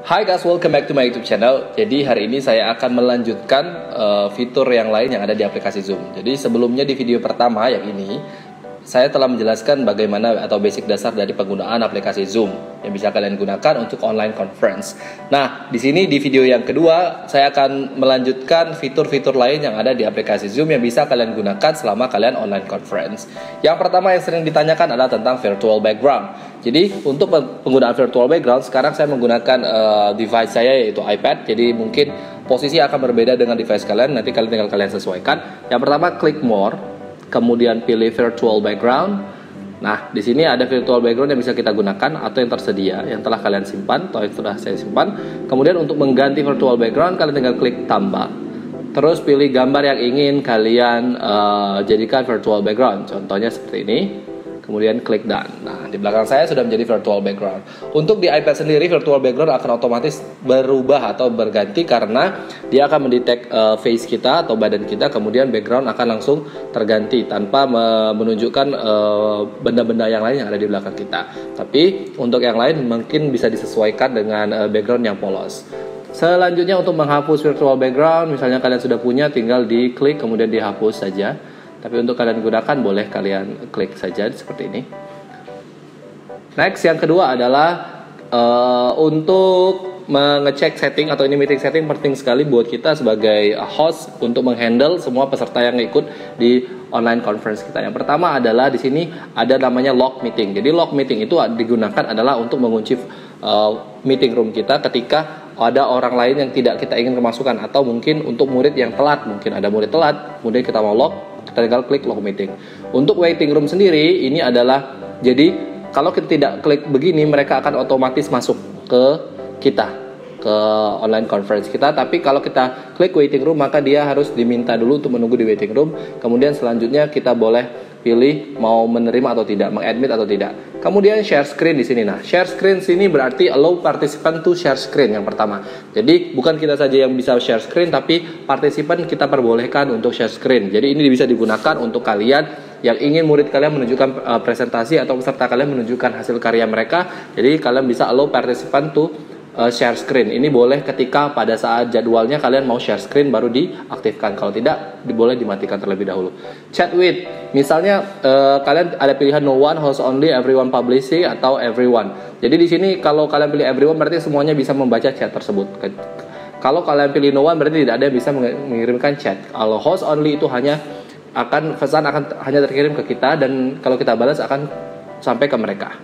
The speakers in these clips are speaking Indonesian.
Hai guys, welcome back to my YouTube channel. Jadi hari ini saya akan melanjutkan fitur yang lain yang ada di aplikasi Zoom. Jadi sebelumnya di video pertama yang ini, saya telah menjelaskan bagaimana atau basic dasar dari penggunaan aplikasi Zoom yang bisa kalian gunakan untuk online conference. Nah, di sini di video yang kedua, saya akan melanjutkan fitur-fitur lain yang ada di aplikasi Zoom yang bisa kalian gunakan selama kalian online conference. Yang pertama yang sering ditanyakan adalah tentang virtual background. Jadi untuk penggunaan virtual background, sekarang saya menggunakan device saya yaitu iPad. Jadi mungkin posisi akan berbeda dengan device kalian. Nanti tinggal kalian sesuaikan. Yang pertama klik more, kemudian pilih virtual background. Nah, di sini ada virtual background yang bisa kita gunakan atau yang tersedia, yang telah kalian simpan atau yang sudah saya simpan. Kemudian untuk mengganti virtual background, kalian tinggal klik tambah. Terus pilih gambar yang ingin kalian jadikan virtual background. Contohnya seperti ini. Kemudian klik done. Nah, di belakang saya sudah menjadi virtual background. Untuk di iPad sendiri, virtual background akan otomatis berubah atau berganti karena dia akan mendetek face kita atau badan kita, kemudian background akan langsung terganti tanpa menunjukkan benda-benda yang lain yang ada di belakang kita. Tapi untuk yang lain mungkin bisa disesuaikan dengan background yang polos. Selanjutnya untuk menghapus virtual background, misalnya kalian sudah punya, tinggal diklik kemudian dihapus saja. Tapi untuk kalian gunakan boleh kalian klik saja seperti ini. Next, yang kedua adalah untuk mengecek setting atau ini meeting setting penting sekali buat kita sebagai host untuk menghandle semua peserta yang ikut di online conference kita. Yang pertama adalah di sini ada namanya lock meeting. Jadi lock meeting itu digunakan adalah untuk mengunci meeting room kita ketika ada orang lain yang tidak kita ingin kemasukan, atau mungkin untuk murid yang telat, mungkin ada murid telat, kemudian kita mau lock, kita tinggal klik lock meeting. Untuk waiting room sendiri ini adalah, jadi kalau kita tidak klik begini, mereka akan otomatis masuk ke kita, ke online conference kita. Tapi kalau kita klik waiting room, maka dia harus diminta dulu untuk menunggu di waiting room. Kemudian selanjutnya kita boleh pilih mau menerima atau tidak, mengadmit atau tidak. Kemudian share screen di sini. Nah, share screen sini berarti allow participant to share screen yang pertama. Jadi bukan kita saja yang bisa share screen, tapi partisipan kita perbolehkan untuk share screen. Jadi ini bisa digunakan untuk kalian yang ingin murid kalian menunjukkan presentasi atau peserta kalian menunjukkan hasil karya mereka. Jadi kalian bisa allow participant to share screen. Ini boleh ketika pada saat jadwalnya kalian mau share screen baru diaktifkan. Kalau tidak, boleh dimatikan terlebih dahulu. Chat with, misalnya kalian ada pilihan no one, host only, everyone publishing, atau everyone. Jadi di sini kalau kalian pilih everyone berarti semuanya bisa membaca chat tersebut. Kalau kalian pilih no one berarti tidak ada yang bisa mengirimkan chat. Kalau host only itu pesan akan hanya terkirim ke kita, dan kalau kita balas akan sampai ke mereka.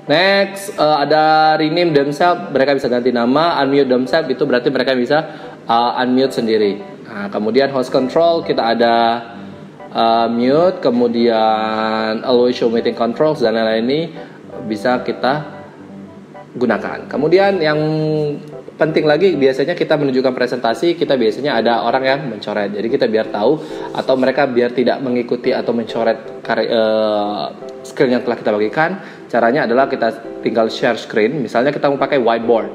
Next, ada rename themselves, mereka bisa ganti nama. Unmute themselves, itu berarti mereka bisa unmute sendiri. Nah, kemudian host control, kita ada mute, kemudian always show meeting controls, dan lain-lain ini bisa kita gunakan. Kemudian yang penting lagi, biasanya kita menunjukkan presentasi, kita biasanya ada orang yang mencoret. Jadi kita biar tahu, atau mereka biar tidak mengikuti atau mencoret screen yang telah kita bagikan. Caranya adalah kita tinggal share screen. Misalnya kita mau pakai whiteboard.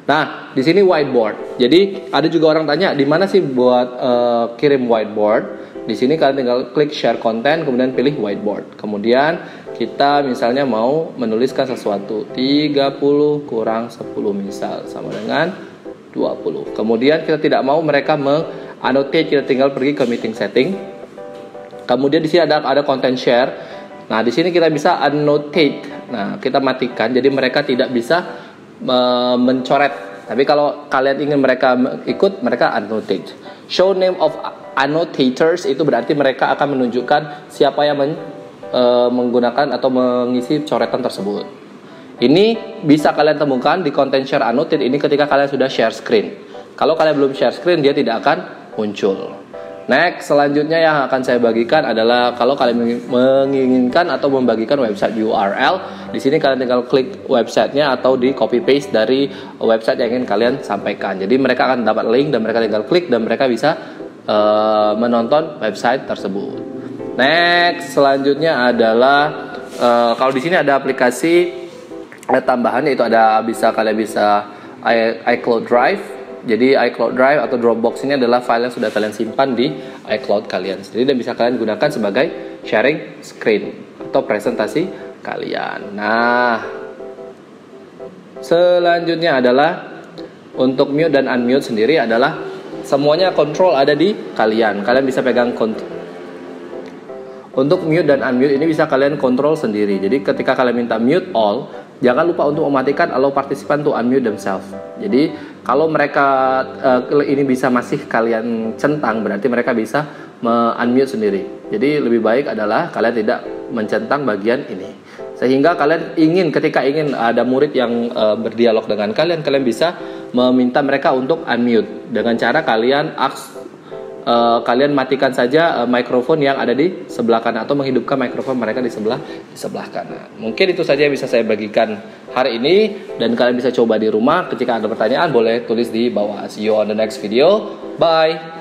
Nah, di sini whiteboard. Jadi ada juga orang tanya, di mana sih buat kirim whiteboard? Di sini kalian tinggal klik share content, kemudian pilih whiteboard. Kemudian kita misalnya mau menuliskan sesuatu, 30 kurang 10 misal sama dengan 20. Kemudian kita tidak mau mereka mengannotate, kita tinggal pergi ke meeting setting. Kemudian di sini ada content share. Nah, di sini kita bisa annotate. Nah, kita matikan, jadi mereka tidak bisa mencoret. Tapi kalau kalian ingin mereka ikut, mereka annotate. Show name of annotators, itu berarti mereka akan menunjukkan siapa yang menggunakan atau mengisi coretan tersebut. Ini bisa kalian temukan di content share annotate ini ketika kalian sudah share screen. Kalau kalian belum share screen, dia tidak akan muncul. Next, selanjutnya yang akan saya bagikan adalah kalau kalian menginginkan atau membagikan website URL, di sini kalian tinggal klik websitenya atau di copy paste dari website yang ingin kalian sampaikan. Jadi mereka akan dapat link dan mereka tinggal klik dan mereka bisa menonton website tersebut. Next, selanjutnya adalah kalau di sini ada aplikasi tambahan, yaitu kalian bisa iCloud Drive. Jadi iCloud Drive atau Dropbox ini adalah file yang sudah kalian simpan di iCloud kalian sendiri dan bisa kalian gunakan sebagai sharing screen atau presentasi kalian. Nah, Selanjutnya adalah untuk mute dan unmute sendiri adalah semuanya kontrol ada di kalian. Kalian bisa pegang kontrol. Untuk mute dan unmute ini bisa kalian kontrol sendiri. Jadi ketika kalian minta mute all, jangan lupa untuk mematikan allow partisipan to unmute themselves. Jadi kalau mereka ini bisa masih kalian centang, berarti mereka bisa unmute sendiri. Jadi lebih baik adalah kalian tidak mencentang bagian ini. Sehingga kalian ketika ingin ada murid yang berdialog dengan kalian bisa meminta mereka untuk unmute dengan cara kalian matikan saja mikrofon yang ada di sebelah kanan atau menghidupkan mikrofon mereka di sebelah kanan. Mungkin itu saja yang bisa saya bagikan hari ini dan kalian bisa coba di rumah. Ketika ada pertanyaan boleh tulis di bawah. See you on the next video. Bye.